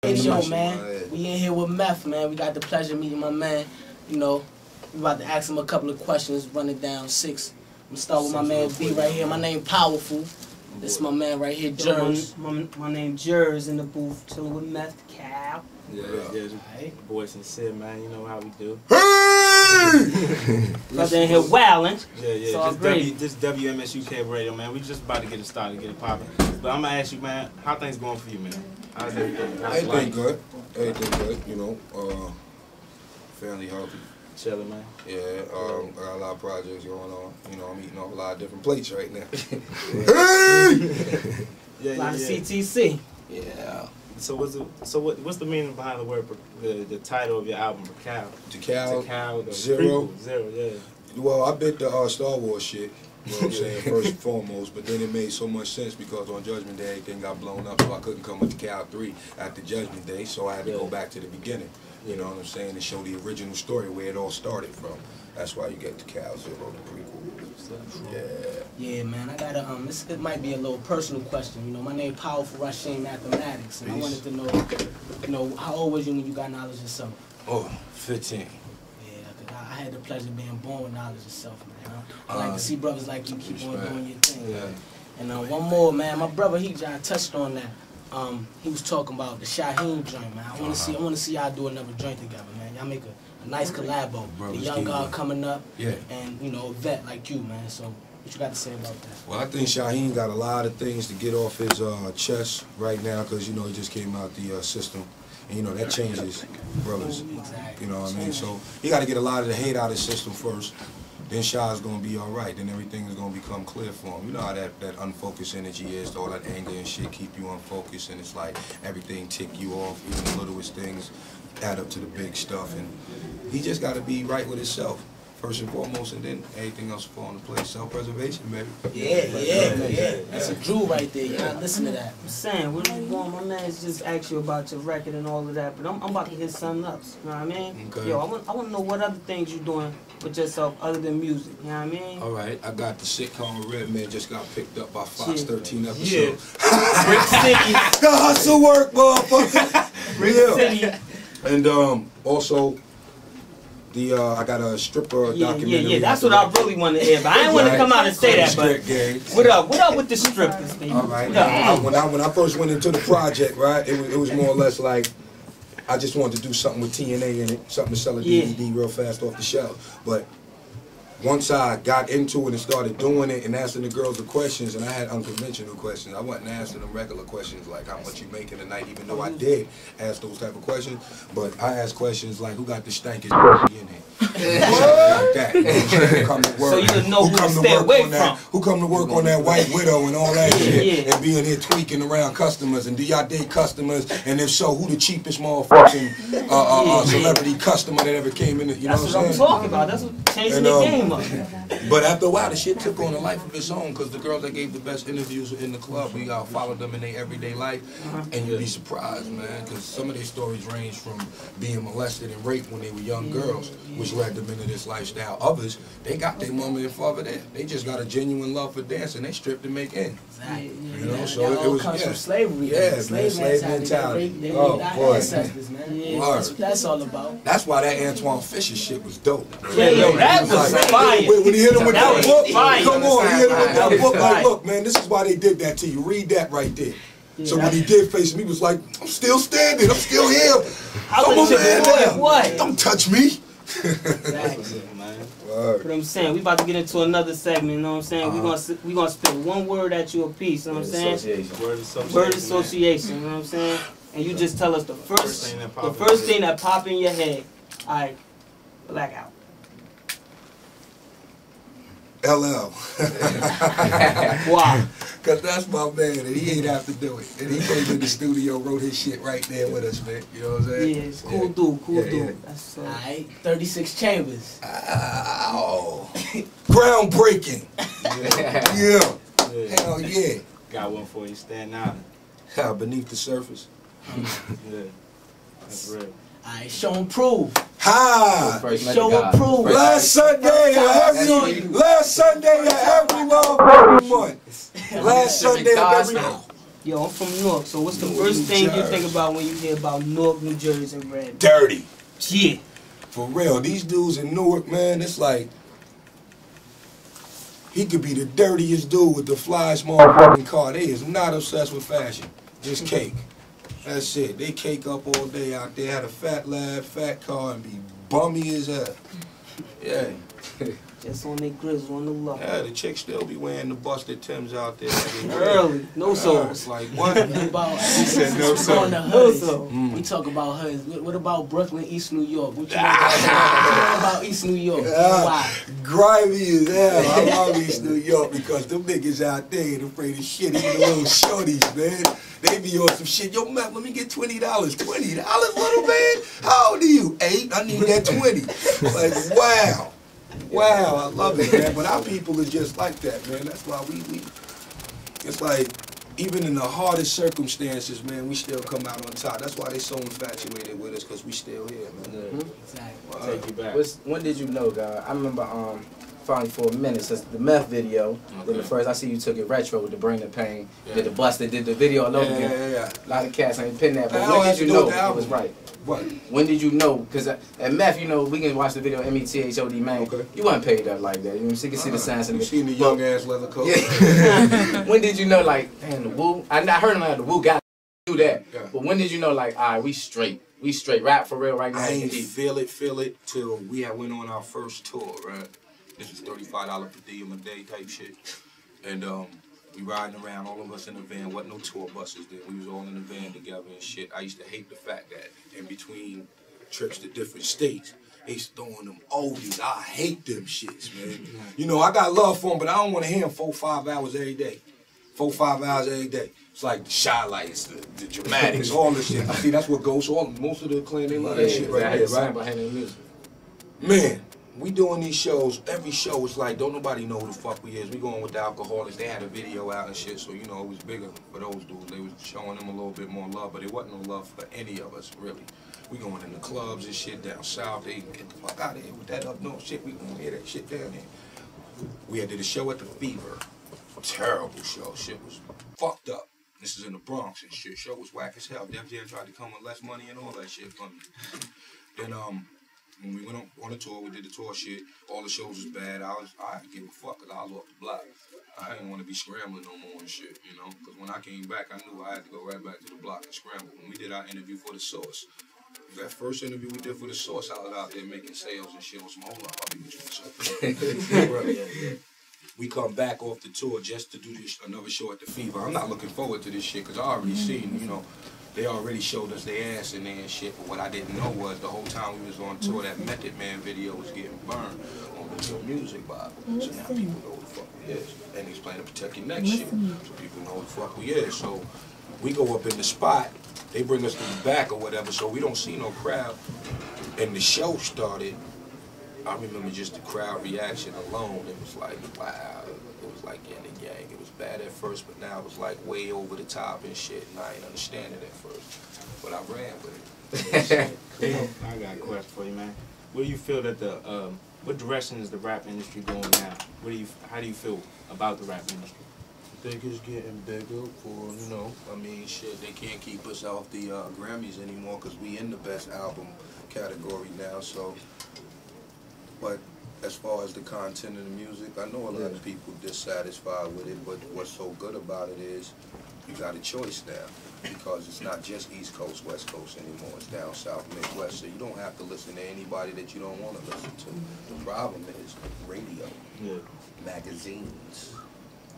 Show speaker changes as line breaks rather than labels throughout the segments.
Hey, show, man. We in here with Meth, man. We got the pleasure of meeting my man. You know, we about to ask him a couple of questions, run it down 6. I'm gonna start with my man B right here. My name Powerful. This is my man right here, Jers.
My name Jers in the booth, chilling with Meth Cow.
Yeah. Right. Boy sincere, man. You know how we do.
Hey! Brother in here wildin'.
Yeah. This WMSU Cable Radio, man. We just about to get it started, get it popping. But I'm gonna ask you, man, how things going for you, man? How's everything?
Everything good. Everything good. You know, fairly healthy.
Chilling, man.
Yeah. I got a lot of projects going on. You know, I'm eating off a lot of different plates right now.
A lot of CTC.
Yeah.
So what's the meaning behind the word, the title of your album, Cow?
Cow.
Zero, yeah.
Well, I bit the Star Wars shit. You know what I'm saying, first and foremost, but then it made so much sense because on Judgment Day everything got blown up, so I couldn't come with the Cow 3 after Judgment Day, so I had to go back to the beginning. You know what I'm saying, and show the original story where it all started from. That's why you get the Cow Zero, the prequel.
Yeah, man. I got a it might be a little personal question. You know, my name Powerful Rushing Mathematics, and I wanted to know, how old was you when you got knowledge of self?
Oh, 15.
I had the pleasure of being born with knowledge of self, man. I like to see brothers like you keep on doing your thing. Yeah. And one more, man. My brother, he touched on that. He was talking about the Shaheen joint, man. I want to see y'all do another joint together, man. Y'all make a nice collabo. The young guy coming up, and a vet like you, man. So what you got to say about that?
Well, I think Shaheen got a lot of things to get off his chest right now because he just came out the system. And that changes brothers. You know what I mean? So he got to get a lot of the hate out of his system first. Then Shah's going to be all right. Then everything is going to become clear for him. You know how that unfocused energy is, all that anger and shit keep you unfocused, and it's like everything tick you off. Even the littlest things add up to the big stuff. And he just got to be right with himself, first and foremost, and then everything else fall into place. Self-preservation, baby.
Yeah. That's a jewel right there. Y'all listen to that.
I'm saying, when you going, my man's just asked you about your record and all of that, but I'm about to hit something else. You know what I mean?
Okay.
Yo, I want to know what other things you doing with yourself other than music. You know what I mean?
All right, I got the sitcom Redman just got picked up by Fox, 13 episodes.
Yeah. Rick City.
The hustle work, motherfucker.
Rick City.
And also, I got a stripper documentary.
Yeah, that's what I really want to hear. But I didn't want to come out and say that. But what up with the strippers, baby?
All right. When I first went into the project, right, it was more or less like I just wanted to do something with TNA in it, something to sell a DVD real fast off the shelf. But once I got into it and started doing it and asking the girls the questions, and I had unconventional questions. I wasn't asking them regular questions like how much you make in a night, even though I did ask those type of questions. But I asked questions like who got the stankiest pussy in here? Like that. Who come to work,
so you didn't know who to stay away from.
Who come to work on that White Widow and all that shit, and being here tweaking around customers, and do y'all date customers? And if so, who the cheapest motherfucking celebrity customer that ever came in? You know what I'm saying?
That's what I'm talking about. That's what changing the game up.
But after a while, the shit took on a life of its own because the girls that gave the best interviews in the club, we followed them in their everyday life, and you'd be surprised, man, because some of their stories range from being molested and raped when they were young girls, which led them into this lifestyle. Others, they got their mama and father there. They just got a genuine love for dancing. They stripped to make ends.
Exactly.
You know, so it was
comes from slavery.
Slave mentality.
They raped our ancestors, man. That's what that's all about.
That's why that Antoine Fisher shit was dope.
Yo, that was fire.
When he hit him with that book, come on, he hit him with that book. Like,
fire.
look, man, this is why they did that to you. Read that right there. So when he did face me, he was like, I'm still standing. I'm still here. I'm a man now.
What?
Don't touch me.
Exactly. But I'm saying, we about to get into another segment, you know what I'm saying? We gonna spit one word at you a piece, you know what I'm saying? Word association, you know what I'm saying? And you just tell us the first thing that pop in your head. Alright, blackout.
LL.
Why?
Because that's my man, and he ain't have to do it. And he came in the studio, wrote his shit right there with us, man. You know what I'm saying?
Yeah, it's cool dude. That's
alright, 36 Chambers.
Ow. Groundbreaking. Yeah. Hell yeah.
Got one for you, stand out.
Beneath the surface.
Yeah. That's real.
Alright, show and prove.
Ha!
Show and prove.
Last Sunday of every motherfucking month. Last Sunday of every month.
Yo, I'm from Newark, so what's the first thing you think about when you hear about Newark, New Jersey, and rap?
Dirty.
Yeah.
For real, these dudes in Newark, man, it's like, he could be the dirtiest dude with the flyest motherfucking car. They is not obsessed with fashion, just cake. That's it. They cake up all day out there, had a fat lab, fat car, and be bummy as hell. Yeah.
Just on their grizzle, on the low.
Yeah, the chicks still be wearing the busted Timbs out there.
Early, no soles.
Like what?
He
said no soles.
No soles. We talk about hers. What about Brooklyn, East New York? What you know about East New York? Why?
Grimy as hell. I love East New York because them niggas out there ain't afraid of shit. Even the little shorties, man. They be on some shit. Yo, Matt, let me get $20. $20, little man? How old are you? 8? I need that 20. Like, wow. Wow, I love it, man. But our people are just like that, man. That's why we it's like, even in the hardest circumstances, man, we still come out on top. That's why they so infatuated with us, because we still here, man.
Exactly.
Take you back.
When did you know, God? I remember finally for a minute since the meth video. Then the first I see you took it retro with the Bring the Pain. Did the Busted, did the video all over again.
Yeah.
A lot of cats ain't pin that, but when did you know it was right?
What?
When did you know? Because at meth, you know, we can watch the video METHOD, man. Okay. You wasn't paid up like that. You know, so you can see the signs in the
video. You seen the young ass leather coat.
Yeah. When did you know, like, damn, the Wu? I heard him like the Wu got to do that. Yeah. But when did you know, like, all right, we straight. We straight rap for real right now.
I ain't feel it till we had went on our first tour, right? This is $35 per diem a day type shit. And we riding around, all of us in the van. Wasn't no tour buses then. We was all in the van together and shit. I used to hate the fact that in between trips to different states, they throwing them oldies. I hate them shits, man. You know, I got love for them, but I don't want to hear them 4-5 hours every day. 4-5 hours every day. It's like the shy lights, the dramatics, all this shit. I see that's what goes on. Most of the clan, they love that shit right there, right?
Behind the music.
Man, we doing these shows. Every show is like, don't nobody know who the fuck we is. We going with the Alcoholics. They had a video out and shit, so you know it was bigger for those dudes. They was showing them a little bit more love, but it wasn't no love for any of us, really. We going in the clubs and shit down south. They get the fuck out of here with that up north shit. We gonna hear that shit down there. We had did a show at the Fever. Terrible show. Shit was fucked up. This is in the Bronx and shit. Show was whack as hell. Def Jam tried to come with less money and all that shit from me. Then when we went on the tour, we did the tour shit. All the shows was bad. I didn't give a fuck because I was off the block. I didn't want to be scrambling no more and shit, you know. Because when I came back, I knew I had to go right back to the block and scramble. When we did our interview for The Source, that first interview we did for The Source, I was out there making sales and shit on some hold up. I'll be with you. We come back off the tour just to do another show at the Fever. I'm not looking forward to this shit because I already seen, you know, they already showed us their ass in there and shit. But what I didn't know was the whole time we was on tour, that Method Man video was getting burned on the Real Music Bible. So now people know who the fuck we is. And he's playing to protect your neck shit. So people know who the fuck we is. So we go up in the spot. They bring us to the back or whatever, so we don't see no crowd. And the show started. I remember just the crowd reaction alone. It was like, wow. It was like yin and yang. It was bad at first, but now it was like way over the top and shit. And I ain't understand it at first. But I ran with it.
I got a question for you, man. Where do you feel that what direction is the rap industry going now? How do you feel about the rap industry?
I think it's getting bigger for, you know, I mean, shit, they can't keep us off the Grammys anymore because we in the best album category now, so. But as far as the content of the music, I know a lot of people dissatisfied with it, but what's so good about it is you got a choice now because it's not just East Coast, West Coast anymore. It's down South, Midwest, so you don't have to listen to anybody that you don't want to listen to. The problem is radio, magazines,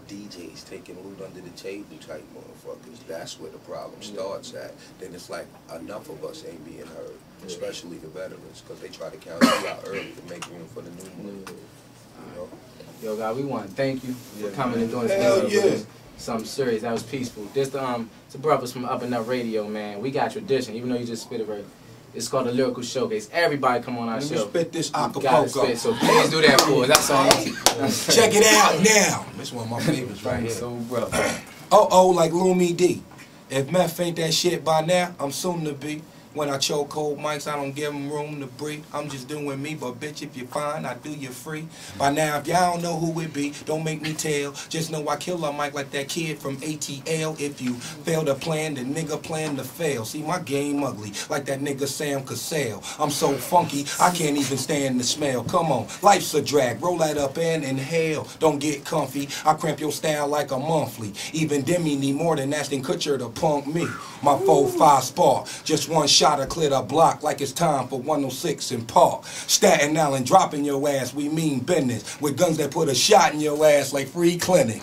DJs taking loot under the table type motherfuckers. That's where the problem starts at. Then it's like enough of us ain't being heard, especially the veterans, because they try to count you out early to make room for the new one. You know?
Yo, God, we want to thank you for coming and doing this. Something serious. That was peaceful. This the brothers from Up and Up Radio, man. We got tradition, even though you just spit it right. It's called the Lyrical Showcase. Everybody come on our show.
Spit this acapulco.
So please do that for us. That's all.
Check it out now. That's one of my favorites right here.
So, brother.
Like Lumi D. If meth ain't that shit by now, I'm soon to be. When I choke cold mics, I don't give them room to breathe. I'm just doing me, but bitch, if you're fine, I do you free. By now, if y'all don't know who it be, don't make me tell. Just know I kill a mic like that kid from ATL. If you fail to plan, the nigga plan to fail. See, my game ugly, like that nigga Sam Cassell. I'm so funky, I can't even stand the smell. Come on, life's a drag. Roll that up and inhale. Don't get comfy. I cramp your style like a monthly. Even Demi need more than Ashton Kutcher to punk me. My 4-5 spark, just one shot to clear the block like it's time for 106 in Park. Staten Island dropping your ass, we mean business. With guns that put a shot in your ass like free clinic.